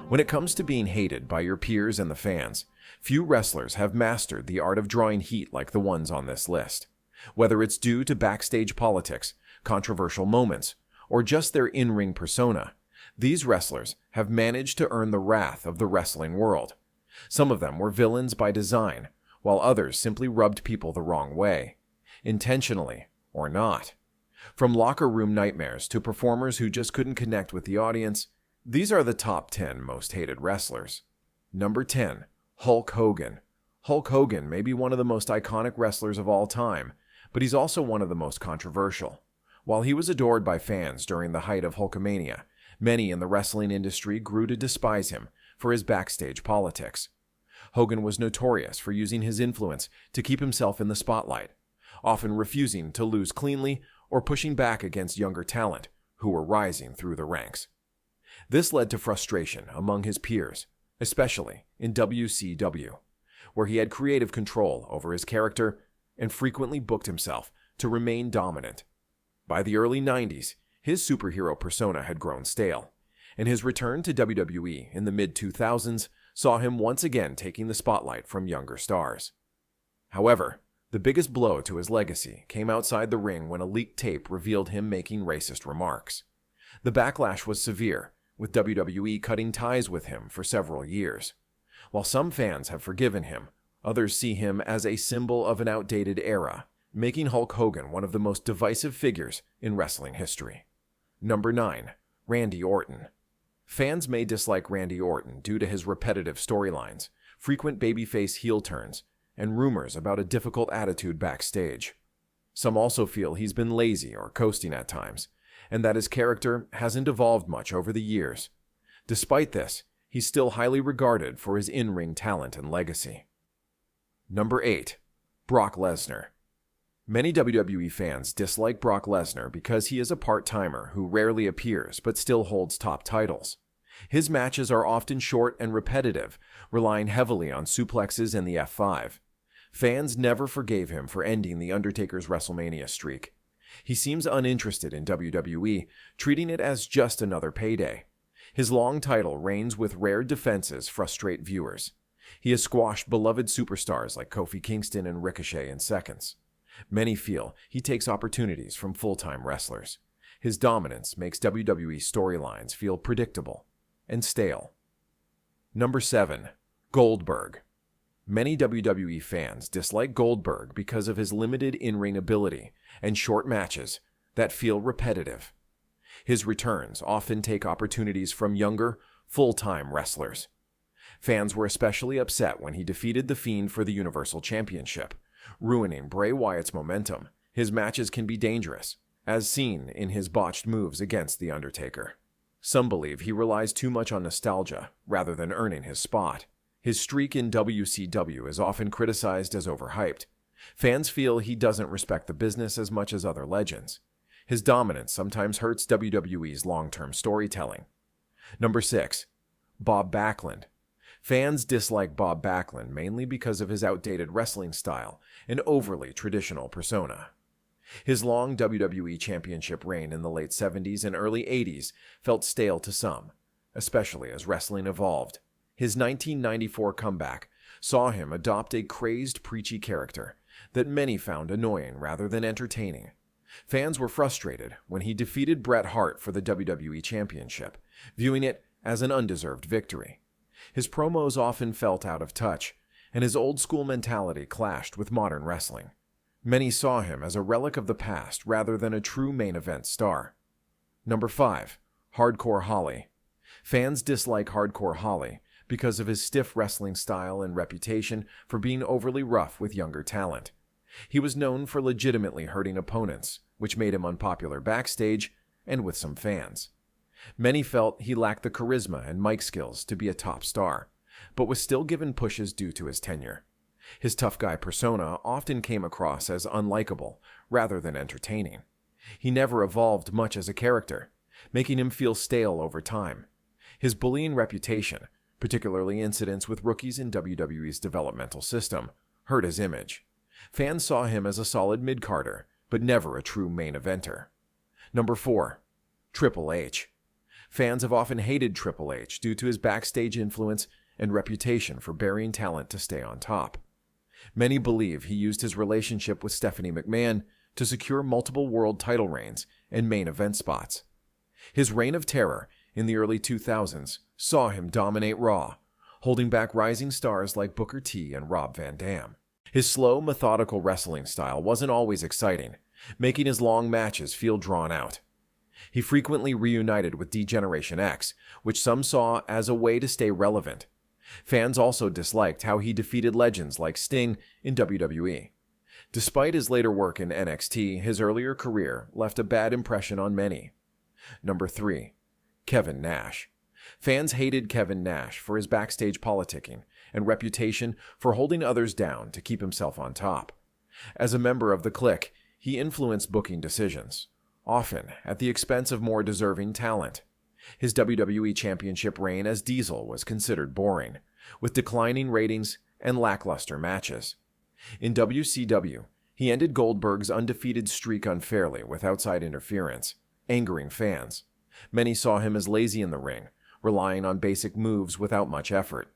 When it comes to being hated by your peers and the fans, few wrestlers have mastered the art of drawing heat like the ones on this list. Whether it's due to backstage politics, controversial moments, or just their in-ring persona, these wrestlers have managed to earn the wrath of the wrestling world. Some of them were villains by design, while others simply rubbed people the wrong way, intentionally or not. From locker room nightmares to performers who just couldn't connect with the audience, these are the top 10 most hated wrestlers. Number 10. Hulk Hogan. Hulk Hogan may be one of the most iconic wrestlers of all time, but he's also one of the most controversial. While he was adored by fans during the height of Hulkamania, many in the wrestling industry grew to despise him for his backstage politics. Hogan was notorious for using his influence to keep himself in the spotlight, often refusing to lose cleanly or pushing back against younger talent who were rising through the ranks. This led to frustration among his peers, especially in WCW, where he had creative control over his character and frequently booked himself to remain dominant. By the early 90s, his superhero persona had grown stale, and his return to WWE in the mid-2000s saw him once again taking the spotlight from younger stars. However, the biggest blow to his legacy came outside the ring when a leaked tape revealed him making racist remarks. The backlash was severe, with WWE cutting ties with him for several years. While some fans have forgiven him, others see him as a symbol of an outdated era, making Hulk Hogan one of the most divisive figures in wrestling history. Number 9. Randy Orton. Fans may dislike Randy Orton due to his repetitive storylines, frequent babyface heel turns, and rumors about a difficult attitude backstage. Some also feel he's been lazy or coasting at times, and that his character hasn't evolved much over the years. Despite this, he's still highly regarded for his in-ring talent and legacy. Number 8. Brock Lesnar. Many WWE fans dislike Brock Lesnar because he is a part-timer who rarely appears but still holds top titles. His matches are often short and repetitive, relying heavily on suplexes and the F5. Fans never forgave him for ending The Undertaker's WrestleMania streak. He seems uninterested in WWE, treating it as just another payday. His long title reigns with rare defenses frustrate viewers. He has squashed beloved superstars like Kofi Kingston and Ricochet in seconds. Many feel he takes opportunities from full-time wrestlers. His dominance makes WWE storylines feel predictable and stale. Number 7. Goldberg. Many WWE fans dislike Goldberg because of his limited in-ring ability and short matches that feel repetitive. His returns often take opportunities from younger, full-time wrestlers. Fans were especially upset when he defeated The Fiend for the Universal Championship, ruining Bray Wyatt's momentum. His matches can be dangerous, as seen in his botched moves against The Undertaker. Some believe he relies too much on nostalgia rather than earning his spot. His streak in WCW is often criticized as overhyped. Fans feel he doesn't respect the business as much as other legends. His dominance sometimes hurts WWE's long-term storytelling. Number 6. Bob Backlund. Fans dislike Bob Backlund mainly because of his outdated wrestling style and overly traditional persona. His long WWE Championship reign in the late 70s and early 80s felt stale to some, especially as wrestling evolved. His 1994 comeback saw him adopt a crazed, preachy character that many found annoying rather than entertaining. Fans were frustrated when he defeated Bret Hart for the WWE Championship, viewing it as an undeserved victory. His promos often felt out of touch, and his old-school mentality clashed with modern wrestling. Many saw him as a relic of the past rather than a true main event star. Number 5. Hardcore Holly. Fans dislike Hardcore Holly because of his stiff wrestling style and reputation for being overly rough with younger talent. He was known for legitimately hurting opponents, which made him unpopular backstage and with some fans. Many felt he lacked the charisma and mic skills to be a top star, but was still given pushes due to his tenure. His tough guy persona often came across as unlikable rather than entertaining. He never evolved much as a character, making him feel stale over time. His bullying reputation, particularly incidents with rookies in WWE's developmental system, hurt his image. Fans saw him as a solid mid-carder, but never a true main eventer. Number 4. Triple H. Fans have often hated Triple H due to his backstage influence and reputation for burying talent to stay on top. Many believe he used his relationship with Stephanie McMahon to secure multiple world title reigns and main event spots. His reign of terror in the early 2000s saw him dominate Raw, holding back rising stars like Booker T and Rob Van Dam. His slow, methodical wrestling style wasn't always exciting, making his long matches feel drawn out. He frequently reunited with D-Generation X, which some saw as a way to stay relevant. Fans also disliked how he defeated legends like Sting in WWE. Despite his later work in NXT, his earlier career left a bad impression on many. Number 3. Kevin Nash. Fans hated Kevin Nash for his backstage politicking and reputation for holding others down to keep himself on top. As a member of the clique, he influenced booking decisions, often at the expense of more deserving talent. His WWE Championship reign as Diesel was considered boring, with declining ratings and lackluster matches. In WCW, he ended Goldberg's undefeated streak unfairly with outside interference, angering fans. Many saw him as lazy in the ring, relying on basic moves without much effort.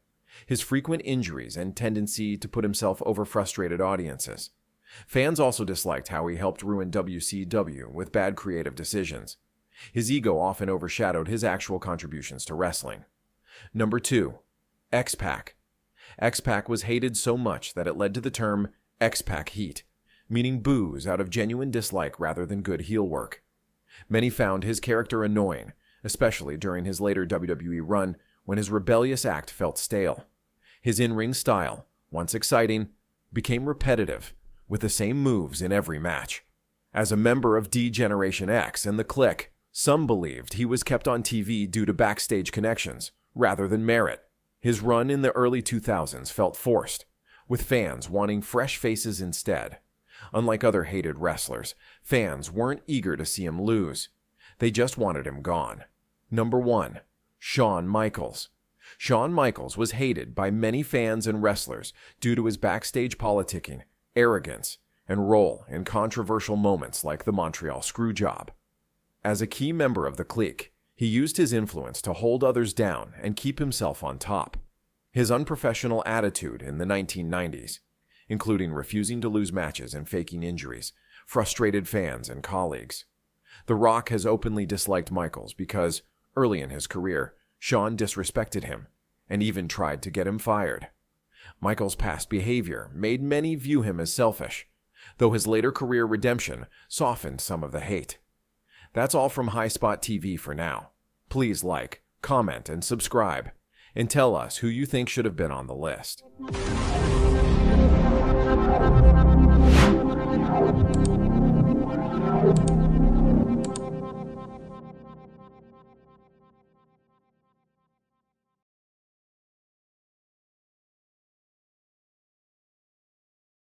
His frequent injuries and tendency to put himself over frustrated audiences. Fans also disliked how he helped ruin WCW with bad creative decisions. His ego often overshadowed his actual contributions to wrestling. Number 2. X-Pac. X-Pac was hated so much that it led to the term X-Pac heat, meaning boos out of genuine dislike rather than good heel work. Many found his character annoying, especially during his later WWE run when his rebellious act felt stale. His in-ring style, once exciting, became repetitive, with the same moves in every match. As a member of D-Generation X and the clique, some believed he was kept on TV due to backstage connections, rather than merit. His run in the early 2000s felt forced, with fans wanting fresh faces instead. Unlike other hated wrestlers, fans weren't eager to see him lose. They just wanted him gone. Number 1. Shawn Michaels. Shawn Michaels was hated by many fans and wrestlers due to his backstage politicking, arrogance, and role in controversial moments like the Montreal Screwjob. As a key member of the clique, he used his influence to hold others down and keep himself on top. His unprofessional attitude in the 1990s, including refusing to lose matches and faking injuries, frustrated fans and colleagues. The Rock has openly disliked Michaels because, early in his career, Shawn disrespected him and even tried to get him fired. Michaels' past behavior made many view him as selfish, though his later career redemption softened some of the hate. That's all from High Spot TV for now. Please like, comment, and subscribe, and tell us who you think should have been on the list.